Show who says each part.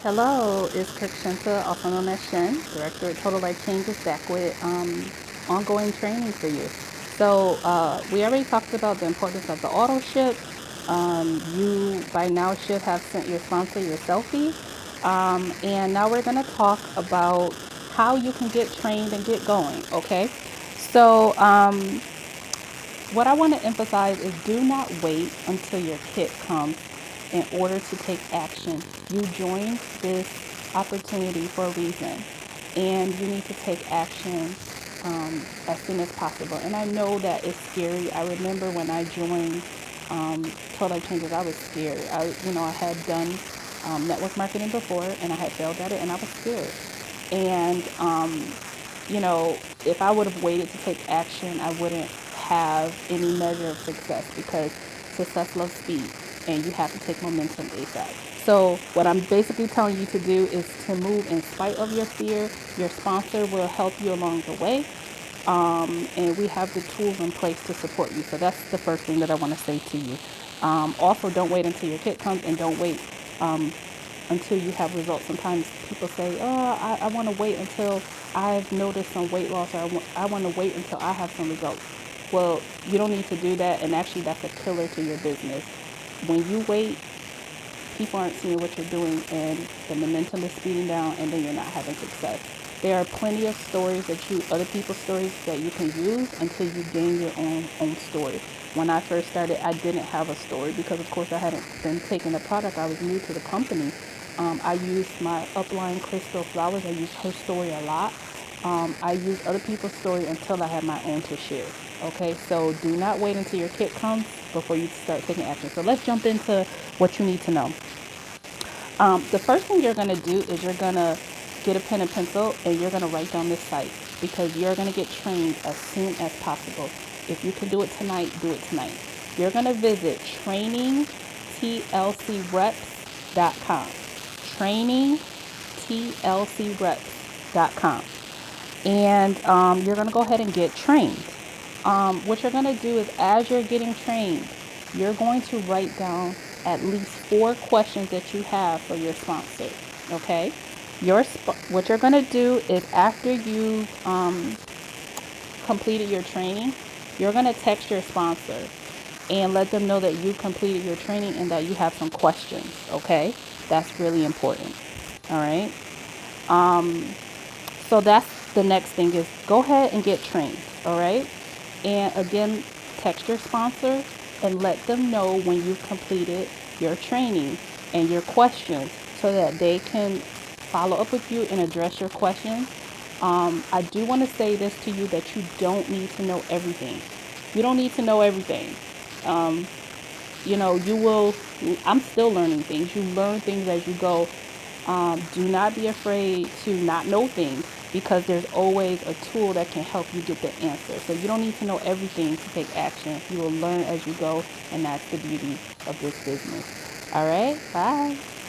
Speaker 1: Hello, it's Kirk Shenta, also known as Shen, Director at Total Life Changes, back with ongoing training for you. We already talked about the importance of the auto ship. You by now should have sent your sponsor your selfie. And now we're going to talk about how you can get trained and get going, okay? So, what I want to emphasize is do not wait until your kit comes in order to take action. You joined this opportunity for a reason, and you need to take action as soon as possible. And I know that it's scary. I remember when I joined Total Life Changes, I was scared. I had done network marketing before, and I had failed at it, and I was scared. And if I would have waited to take action, I wouldn't have any measure of success because success loves speed and you have to take momentum ASAP. So, what I'm basically telling you to do is to move in spite of your fear. Your sponsor will help you along the way. And we have the tools in place to support you. So, that's the first thing that I want to say to you. Also, don't wait until your kit comes and don't wait um, until you have results. Sometimes people say, oh, I want to wait until I've noticed some weight loss, or I want to wait until I have some results. Well, you don't need to do that, and actually that's a killer to your business. When you wait, people aren't seeing what you're doing, and the momentum is speeding down, and then you're not having success. There are plenty of stories other people's stories that you can use until you gain your own story. When I first started, I didn't have a story because, of course, I hadn't been taking the product. I was new to the company. I used my upline Crystal Flowers. I used her story a lot. I used other people's story until I had my own to share. Okay, so do not wait until your kit comes before you start taking action. So let's jump into what you need to know. The first thing you're going to do is you're going to get a pen and pencil and you're going to write down this site because you're going to get trained as soon as possible. If you can do it tonight, do it tonight. You're going to visit trainingtlcreps.com. Trainingtlcreps.com. And you're going to go ahead and get trained. What you're going to do is as you're getting trained, you're going to write down at least 4 questions that you have for your sponsor. Okay? What you're going to do is after you completed your training, you're going to text your sponsor and let them know that you completed your training and that you have some questions. Okay? That's really important. All right? So that's the next thing is go ahead and get trained. All right? And again, text your sponsor and let them know when you've completed your training and your questions so that they can follow up with you and address your questions. I do want to say this to you that you don't need to know everything. You don't need to know everything. Um, you will, I'm still learning things. You learn things as you go. Do not be afraid to not know things because there's always a tool that can help you get the answer. So you don't need to know everything to take action. You will learn as you go, and that's the beauty of this business. All right, bye.